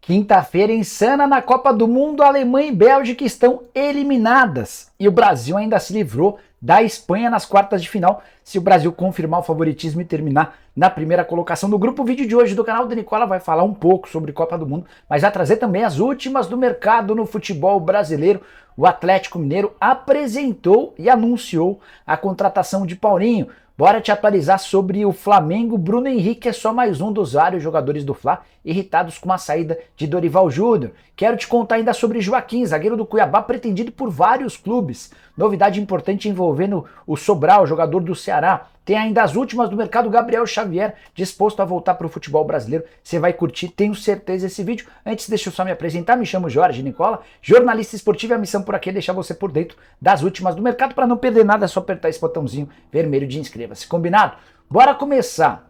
Quinta-feira insana na Copa do Mundo, Alemanha e Bélgica estão eliminadas. E o Brasil ainda se livrou da Espanha nas quartas de final, se o Brasil confirmar o favoritismo e terminar na primeira colocação do grupo. O vídeo de hoje do canal do Nicola vai falar um pouco sobre Copa do Mundo, mas vai trazer também as últimas do mercado no futebol brasileiro. O Atlético Mineiro apresentou e anunciou a contratação de Paulinho. Bora te atualizar sobre o Flamengo. Bruno Henrique é só mais um dos vários jogadores do Fla irritados com a saída de Dorival Júnior. Quero te contar ainda sobre Joaquim, zagueiro do Cuiabá, pretendido por vários clubes. Novidade importante envolvendo o Sobral, jogador do Ceará. Tem ainda as últimas do mercado, Gabriel Xavier, disposto a voltar para o futebol brasileiro. Você vai curtir, tenho certeza, esse vídeo. Antes, deixa eu só me apresentar, me chamo Jorge Nicola, jornalista esportivo, e a missão por aqui é deixar você por dentro das últimas do mercado. Para não perder nada, é só apertar esse botãozinho vermelho de inscreva-se. Combinado? Bora começar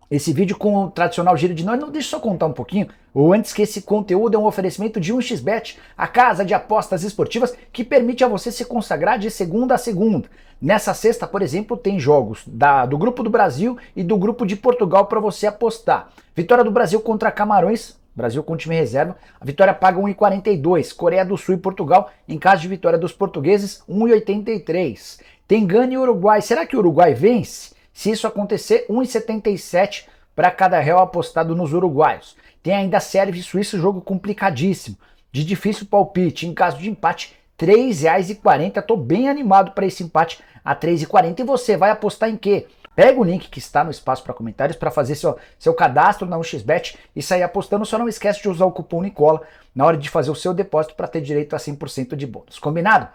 esse vídeo com o tradicional giro de noite. Não, deixa eu só contar um pouquinho, ou antes, que esse conteúdo é um oferecimento de 1xBet, a casa de apostas esportivas que permite a você se consagrar de segunda a segunda. Nessa sexta, por exemplo, tem jogos do Grupo do Brasil e do Grupo de Portugal para você apostar. Vitória do Brasil contra Camarões, Brasil com time reserva, a vitória paga 1,42. Coreia do Sul e Portugal, em caso de vitória dos portugueses, 1,83. Tem Gana e Uruguai. Será que o Uruguai vence? Se isso acontecer, 1,77 para cada real apostado nos uruguaios. Tem ainda Sérvia e Suíça, jogo complicadíssimo, de difícil palpite. Em caso de empate, R$ 3,40. Estou bem animado para esse empate a 3,40. E você vai apostar em quê? Pega o link que está no espaço para comentários para fazer seu cadastro na 1xBet e sair apostando. Só não esquece de usar o cupom Nicola na hora de fazer o seu depósito para ter direito a 100% de bônus. Combinado?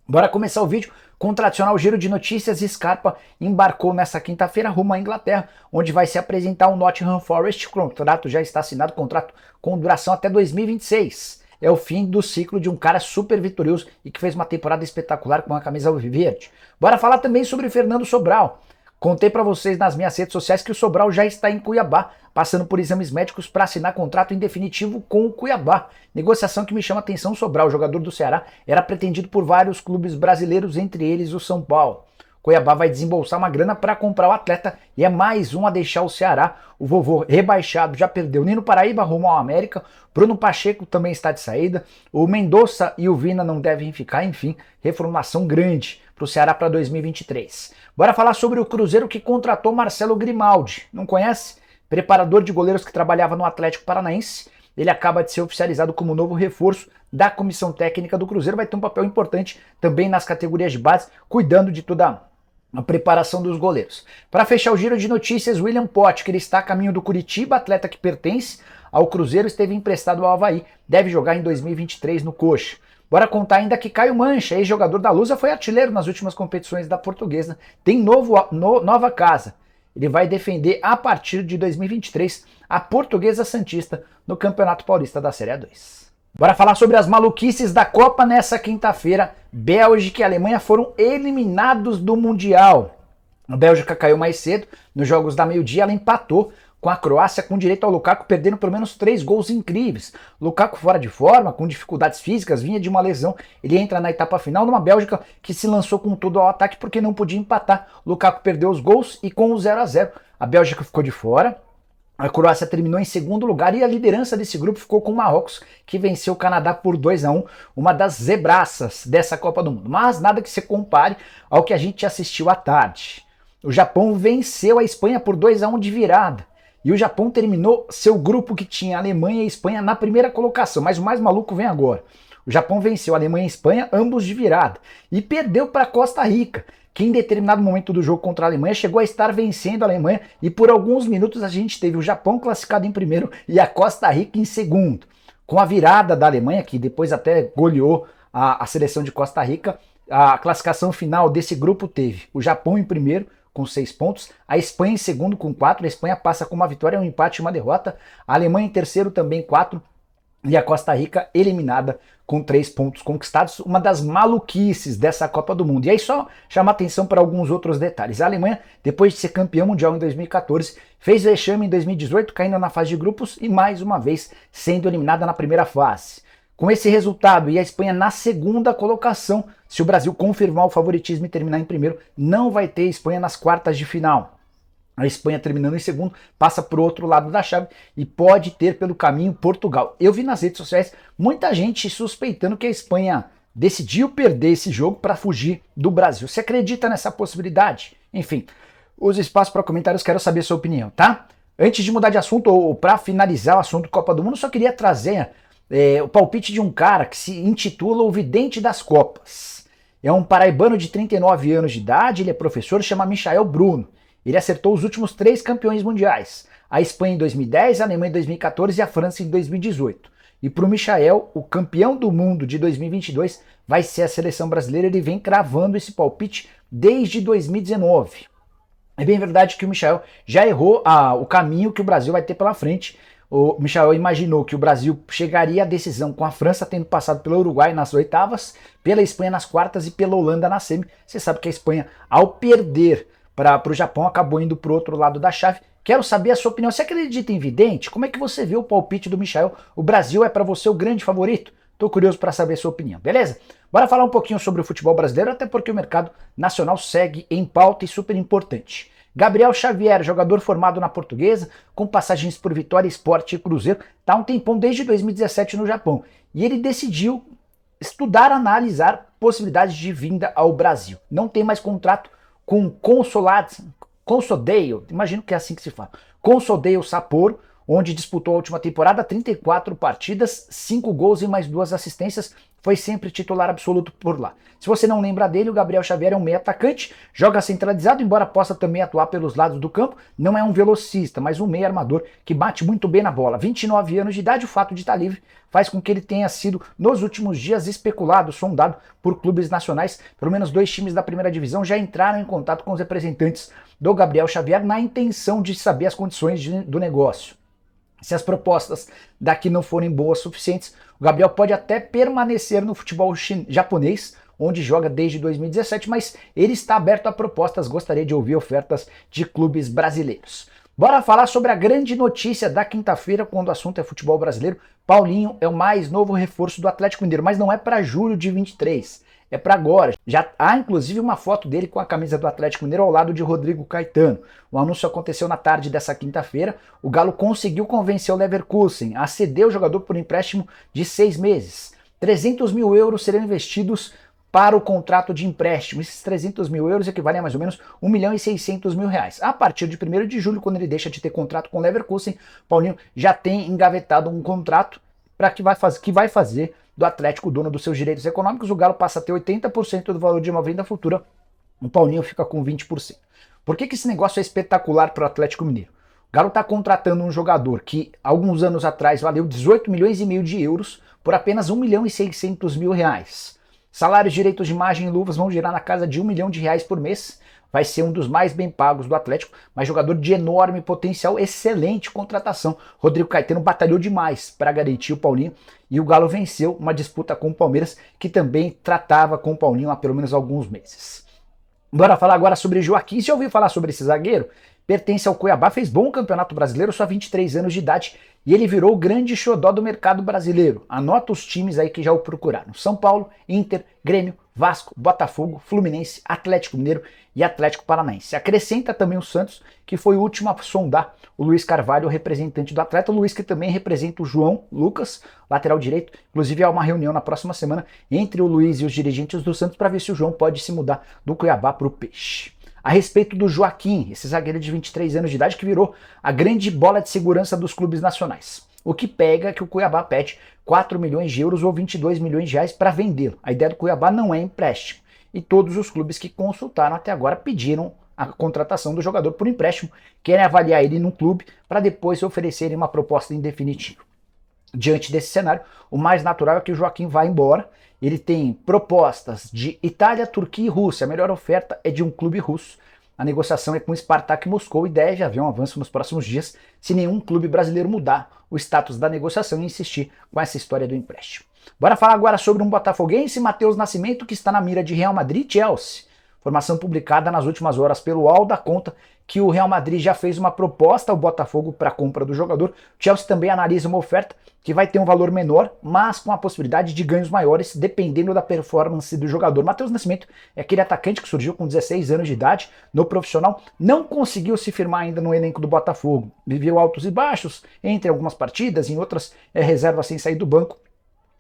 Bora começar o vídeo com o tradicional giro de notícias. Scarpa embarcou nessa quinta-feira rumo à Inglaterra, onde vai se apresentar o Nottingham Forest. O contrato já está assinado, contrato com duração até 2026. É o fim do ciclo de um cara super vitorioso e que fez uma temporada espetacular com a camisa alviverde. Bora falar também sobre Fernando Sobral. Contei para vocês nas minhas redes sociais que o Sobral já está em Cuiabá, passando por exames médicos para assinar contrato em definitivo com o Cuiabá. Negociação que me chama a atenção. O Sobral, jogador do Ceará, era pretendido por vários clubes brasileiros, entre eles o São Paulo. Cuiabá vai desembolsar uma grana para comprar o atleta e é mais um a deixar o Ceará. O vovô rebaixado já perdeu. Nino Paraíba rumo ao América. Bruno Pacheco também está de saída. O Mendonça e o Vina não devem ficar. Enfim, reformulação grande para o Ceará para 2023. Bora falar sobre o Cruzeiro, que contratou Marcelo Grimaldi. Não conhece? Preparador de goleiros que trabalhava no Atlético Paranaense. Ele acaba de ser oficializado como novo reforço da comissão técnica do Cruzeiro. Vai ter um papel importante também nas categorias de base, cuidando de toda a preparação dos goleiros. Para fechar o giro de notícias, William Potker está a caminho do Curitiba, atleta que pertence ao Cruzeiro, esteve emprestado ao Avaí, deve jogar em 2023 no Coxa. Bora contar ainda que Caio Mancha, ex-jogador da Lusa, foi artilheiro nas últimas competições da Portuguesa, tem nova casa. Ele vai defender a partir de 2023 a Portuguesa Santista no Campeonato Paulista da Série A2. Bora falar sobre as maluquices da Copa nessa quinta-feira. Bélgica e Alemanha foram eliminados do Mundial. A Bélgica caiu mais cedo, nos jogos da meio-dia ela empatou com a Croácia, com direito ao Lukaku perdendo pelo menos 3 gols incríveis. Lukaku fora de forma, com dificuldades físicas, vinha de uma lesão. Ele entra na etapa final numa Bélgica que se lançou com tudo ao ataque porque não podia empatar. Lukaku perdeu os gols e com o 0-0 a Bélgica ficou de fora. A Croácia terminou em segundo lugar e a liderança desse grupo ficou com o Marrocos, que venceu o Canadá por 2-1, uma das zebraças dessa Copa do Mundo. Mas nada que se compare ao que a gente assistiu à tarde. O Japão venceu a Espanha por 2-1 de virada. E o Japão terminou seu grupo, que tinha Alemanha e Espanha, na primeira colocação. Mas o mais maluco vem agora. O Japão venceu a Alemanha e a Espanha, ambos de virada. E perdeu para Costa Rica, que em determinado momento do jogo contra a Alemanha chegou a estar vencendo a Alemanha. E por alguns minutos a gente teve o Japão classificado em primeiro e a Costa Rica em segundo. Com a virada da Alemanha, que depois até goleou a seleção de Costa Rica, a classificação final desse grupo teve o Japão em primeiro, com 6 pontos, a Espanha em segundo com 4, a Espanha passa com uma vitória, um empate e uma derrota, a Alemanha em terceiro também 4, e a Costa Rica eliminada com 3 pontos conquistados, uma das maluquices dessa Copa do Mundo. E aí só chama atenção para alguns outros detalhes. A Alemanha, depois de ser campeã mundial em 2014, fez vexame em 2018, caindo na fase de grupos e mais uma vez sendo eliminada na primeira fase. Com esse resultado e a Espanha na segunda colocação, se o Brasil confirmar o favoritismo e terminar em primeiro, não vai ter Espanha nas quartas de final. A Espanha terminando em segundo, passa para o outro lado da chave e pode ter pelo caminho Portugal. Eu vi nas redes sociais muita gente suspeitando que a Espanha decidiu perder esse jogo para fugir do Brasil. Você acredita nessa possibilidade? Enfim, os espaços para comentários, quero saber a sua opinião, tá? Antes de mudar de assunto, ou para finalizar o assunto Copa do Mundo, eu só queria trazer o palpite de um cara que se intitula o Vidente das Copas. É um paraibano de 39 anos de idade, ele é professor, chama Michael Bruno. Ele acertou os últimos 3 campeões mundiais, a Espanha em 2010, a Alemanha em 2014 e a França em 2018. E para o Michael, o campeão do mundo de 2022 vai ser a seleção brasileira. Ele vem cravando esse palpite desde 2019. É bem verdade que o Michael já errou o caminho que o Brasil vai ter pela frente. O Michael imaginou que o Brasil chegaria à decisão com a França tendo passado pelo Uruguai nas oitavas, pela Espanha nas quartas e pela Holanda na semi. Você sabe que a Espanha, ao perder para o Japão, acabou indo para o outro lado da chave. Quero saber a sua opinião. Você acredita em vidente? Como é que você vê o palpite do Michael? O Brasil é para você o grande favorito? Tô curioso para saber a sua opinião, beleza? Bora falar um pouquinho sobre o futebol brasileiro, até porque o mercado nacional segue em pauta e super importante. Gabriel Xavier, jogador formado na Portuguesa, com passagens por Vitória, Sport e Cruzeiro, tá há um tempão desde 2017 no Japão. E ele decidiu estudar, analisar possibilidades de vinda ao Brasil. Não tem mais contrato com Consodeio, imagino que é assim que se fala, Consodeio Sapporo, onde disputou a última temporada, 34 partidas, 5 gols e mais 2 assistências, foi sempre titular absoluto por lá. Se você não lembra dele, o Gabriel Xavier é um meio atacante, joga centralizado, embora possa também atuar pelos lados do campo, não é um velocista, mas um meio armador que bate muito bem na bola. 29 anos de idade, o fato de estar livre faz com que ele tenha sido, nos últimos dias, especulado, sondado por clubes nacionais. Pelo menos 2 times da primeira divisão já entraram em contato com os representantes do Gabriel Xavier na intenção de saber as condições do negócio. Se as propostas daqui não forem boas o suficientes, o Gabriel pode até permanecer no futebol japonês, onde joga desde 2017, mas ele está aberto a propostas, gostaria de ouvir ofertas de clubes brasileiros. Bora falar sobre a grande notícia da quinta-feira, quando o assunto é futebol brasileiro. Paulinho é o mais novo reforço do Atlético Mineiro, mas não é para julho de 23, é para agora. Já há inclusive uma foto dele com a camisa do Atlético Mineiro ao lado de Rodrigo Caetano. O anúncio aconteceu na tarde dessa quinta-feira. O Galo conseguiu convencer o Leverkusen a ceder o jogador por empréstimo de 6 meses. 300 mil euros serão investidos para o contrato de empréstimo. Esses 300 mil euros equivalem a mais ou menos 1 milhão e 600 mil reais. A partir de 1º de julho, quando ele deixa de ter contrato com o Leverkusen, Paulinho já tem engavetado um contrato para que vai fazer do Atlético dono dos seus direitos econômicos. O Galo passa a ter 80% do valor de uma venda futura, o Paulinho fica com 20%. Por que esse negócio é espetacular para o Atlético Mineiro? O Galo está contratando um jogador que alguns anos atrás valeu 18 milhões e meio de euros por apenas 1 milhão e 600 mil reais. Salários, direitos de imagem e luvas vão girar na casa de 1 milhão de reais por mês. Vai ser um dos mais bem pagos do Atlético, mas jogador de enorme potencial, excelente contratação. Rodrigo Caetano batalhou demais para garantir o Paulinho e o Galo venceu uma disputa com o Palmeiras, que também tratava com o Paulinho há pelo menos alguns meses. Bora falar agora sobre Joaquim. Você já ouviu falar sobre esse zagueiro? Pertence ao Cuiabá, fez bom campeonato brasileiro, só 23 anos de idade, e ele virou o grande xodó do mercado brasileiro. Anota os times aí que já o procuraram: São Paulo, Inter, Grêmio, Vasco, Botafogo, Fluminense, Atlético Mineiro e Atlético Paranaense. Acrescenta também o Santos, que foi o último a sondar o Luiz Carvalho, o representante do atleta. O Luiz que também representa o João Lucas, lateral direito. Inclusive há uma reunião na próxima semana entre o Luiz e os dirigentes do Santos para ver se o João pode se mudar do Cuiabá para o Peixe. A respeito do Joaquim, esse zagueiro de 23 anos de idade que virou a grande bola de segurança dos clubes nacionais. O que pega é que o Cuiabá pede 4 milhões de euros ou 22 milhões de reais para vendê-lo. A ideia do Cuiabá não é empréstimo. E todos os clubes que consultaram até agora pediram a contratação do jogador por empréstimo, querem avaliar ele num clube para depois oferecerem uma proposta em definitivo. Diante desse cenário, o mais natural é que o Joaquim vá embora. Ele tem propostas de Itália, Turquia e Rússia. A melhor oferta é de um clube russo. A negociação é com o Spartak Moscou e deve haver um avanço nos próximos dias se nenhum clube brasileiro mudar o status da negociação e insistir com essa história do empréstimo. Bora falar agora sobre um botafoguense, Matheus Nascimento, que está na mira de Real Madrid e Chelsea. Informação publicada nas últimas horas pelo UOL dá conta que o Real Madrid já fez uma proposta ao Botafogo para a compra do jogador. O Chelsea também analisa uma oferta que vai ter um valor menor, mas com a possibilidade de ganhos maiores, dependendo da performance do jogador. Matheus Nascimento é aquele atacante que surgiu com 16 anos de idade no profissional, não conseguiu se firmar ainda no elenco do Botafogo. Viveu altos e baixos entre algumas partidas, em outras reserva sem sair do banco,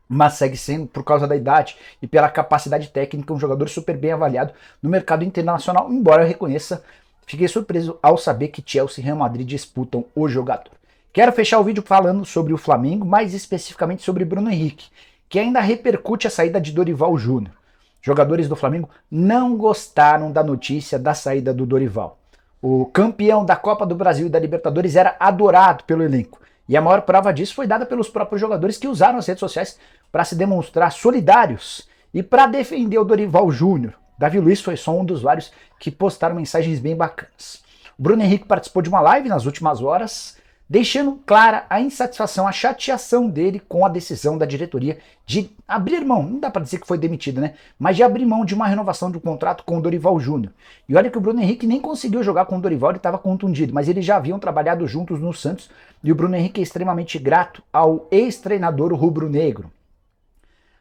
mas segue sendo, por causa da idade e pela capacidade técnica, um jogador super bem avaliado no mercado internacional, embora eu reconheça, fiquei surpreso ao saber que Chelsea e Real Madrid disputam o jogador. Quero fechar o vídeo falando sobre o Flamengo, mais especificamente sobre Bruno Henrique, que ainda repercute a saída de Dorival Júnior. Jogadores do Flamengo não gostaram da notícia da saída do Dorival. O campeão da Copa do Brasil e da Libertadores era adorado pelo elenco. E a maior prova disso foi dada pelos próprios jogadores que usaram as redes sociais para se demonstrar solidários e para defender o Dorival Júnior. Davi Luiz foi só um dos vários que postaram mensagens bem bacanas. O Bruno Henrique participou de uma live nas últimas horas, deixando clara a insatisfação, a chateação dele com a decisão da diretoria de abrir mão, não dá para dizer que foi demitido, né? Mas de abrir mão de uma renovação de um contrato com o Dorival Júnior. E olha que o Bruno Henrique nem conseguiu jogar com o Dorival, ele estava contundido, mas eles já haviam trabalhado juntos no Santos, e o Bruno Henrique é extremamente grato ao ex-treinador rubro-negro.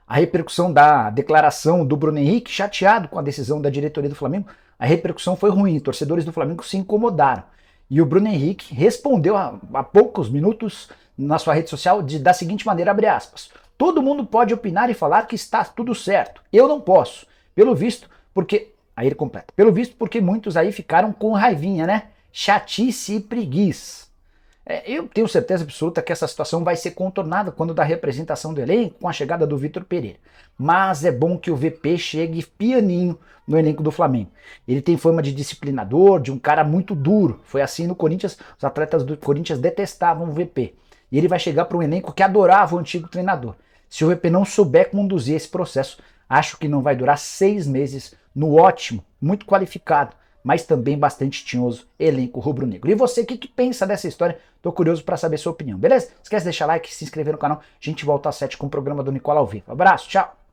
A repercussão da declaração do Bruno Henrique, chateado com a decisão da diretoria do Flamengo, a repercussão foi ruim, torcedores do Flamengo se incomodaram. E o Bruno Henrique respondeu há poucos minutos na sua rede social da seguinte maneira, abre aspas, todo mundo pode opinar e falar que está tudo certo, eu não posso, pelo visto, porque, aí ele completa, pelo visto porque muitos aí ficaram com raivinha, né, chatice e preguiça. Eu tenho certeza absoluta que essa situação vai ser contornada quando da representação do elenco com a chegada do Vitor Pereira. Mas é bom que o VP chegue pianinho no elenco do Flamengo. Ele tem fama de disciplinador, de um cara muito duro. Foi assim no Corinthians, os atletas do Corinthians detestavam o VP. E ele vai chegar para um elenco que adorava o antigo treinador. Se o VP não souber conduzir esse processo, acho que não vai durar 6 meses no ótimo, muito qualificado, mas também bastante tinhoso elenco rubro-negro. E você, o que pensa dessa história? Tô curioso para saber sua opinião, beleza? Esquece de deixar like, se inscrever no canal. A gente volta às 7 com o programa do Nicola ao vivo. Abraço, tchau!